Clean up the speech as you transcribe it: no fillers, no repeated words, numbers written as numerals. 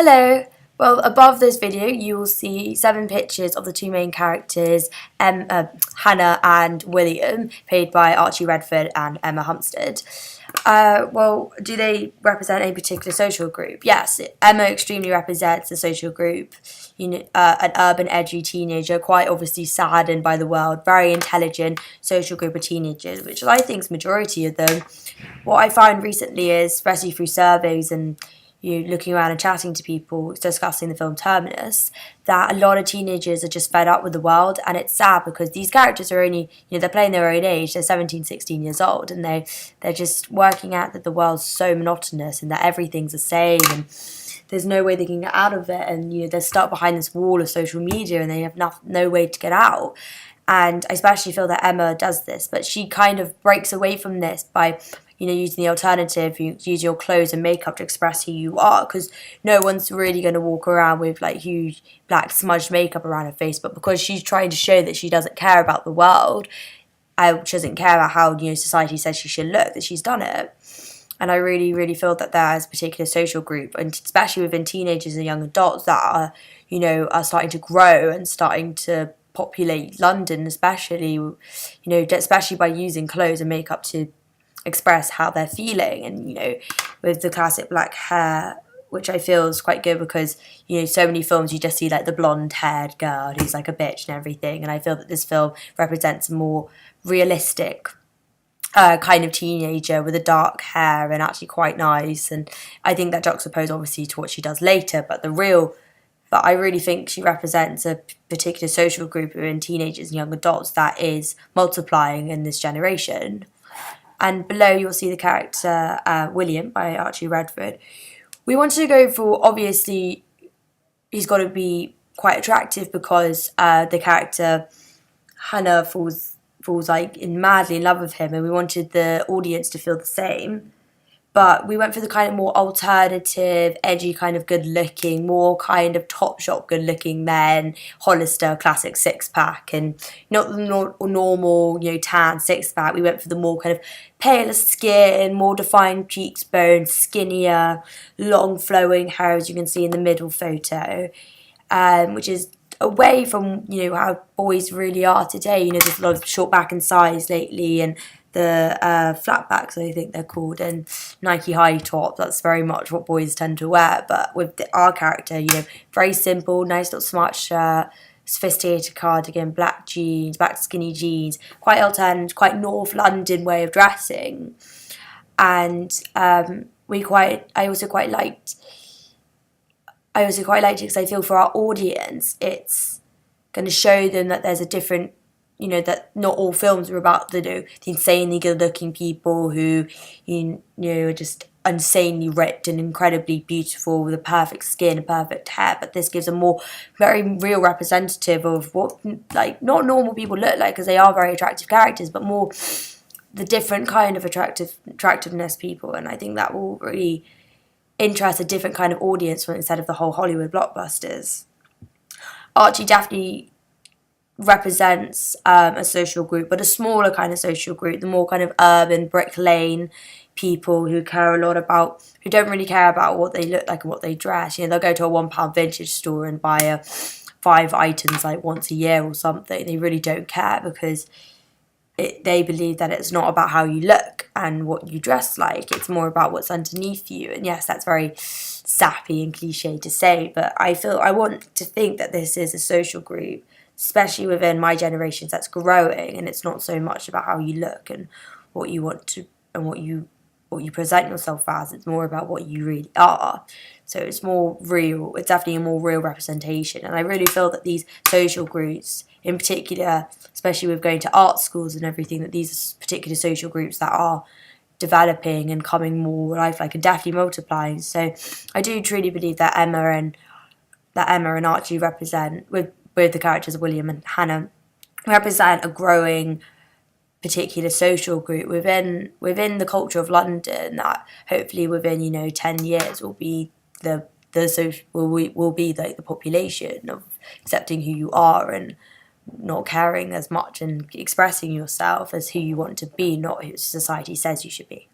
Hello! Well, above this video you will see 7 pictures of the two main characters, Hannah and William, played by Archie Redford and Emma Humstead. Well, do they represent a particular social group? Yes, Emma extremely represents a social group, an urban, edgy teenager, quite obviously saddened by the world, very intelligent social group of teenagers, which I think is majority of them. What I found recently is, especially through surveys and looking around and chatting to people discussing the film Terminus, that a lot of teenagers are just fed up with the world, and it's sad because these characters are only, they're playing their own age, they're 17, 16 years old, and they're just working out that the world's so monotonous and that everything's the same and there's no way they can get out of it, and they're stuck behind this wall of social media and they have no way to get out. And I especially feel that Emma does this, but she kind of breaks away from this by using the alternative. You use your clothes and makeup to express who you are, because no one's really going to walk around with like huge black smudged makeup around her face. But because she's trying to show that she doesn't care about the world, she doesn't care about how society says she should look, that she's done it. And I really, really feel that there is a particular social group, and especially within teenagers and young adults that are starting to grow and starting to populate London, especially by using clothes and makeup to express how they're feeling. And with the classic black hair, which I feel is quite good, because so many films you just see like the blonde haired girl who's like a bitch and everything, and I feel that this film represents a more realistic kind of teenager with a dark hair and actually quite nice. And I think that juxtaposed obviously to what she does later, but I really think she represents a particular social group in teenagers and young adults that is multiplying in this generation. And below you'll see the character William by Archie Redford. We wanted to go for, obviously, he's got to be quite attractive because the character Hannah falls like madly in love with him, and we wanted the audience to feel the same. But we went for the kind of more alternative, edgy, kind of good-looking, more kind of Topshop good-looking men, Hollister classic six-pack, and not the normal, tan six-pack. We went for the more kind of paler skin, more defined cheekbones, skinnier, long flowing hair, as you can see in the middle photo, which is away from, how boys really are today. There's a lot of short back and sides lately, and the flatbacks, I think they're called, and Nike high tops. That's very much what boys tend to wear. But with our character, very simple, nice little smart shirt, sophisticated cardigan, black jeans, black skinny jeans, quite alternative, quite North London way of dressing. And I also quite liked it because I feel for our audience, it's going to show them that there's a different, that not all films are about the insanely good-looking people who, are just insanely ripped and incredibly beautiful with a perfect skin and perfect hair. But this gives a more very real representative of what, like, not normal people look like, because they are very attractive characters, but more the different kind of attractiveness people. And I think that will really interest a different kind of audience instead of the whole Hollywood blockbusters. Archie definitely represents a social group, but a smaller kind of social group, the more kind of urban, Brick Lane people who who don't really care about what they look like and what they dress. They'll go to a £1 vintage store and buy 5 items like once a year or something. They really don't care because they believe that it's not about how you look and what you dress like. It's more about what's underneath you. And yes, that's very sappy and cliche to say, but I want to think that this is a social group, especially within my generation, that's growing, and it's not so much about how you look and what you want to and what you present yourself as. It's more about what you really are. So it's more real. It's definitely a more real representation. And I really feel that these social groups, in particular, especially with going to art schools and everything, that these particular social groups that are developing and coming more lifelike and definitely multiplying. So I do truly believe that Emma and Archie represent, with the characters of William and Hannah, represent a growing particular social group within the culture of London that hopefully within 10 years will be the population of accepting who you are and not caring as much and expressing yourself as who you want to be, not who society says you should be.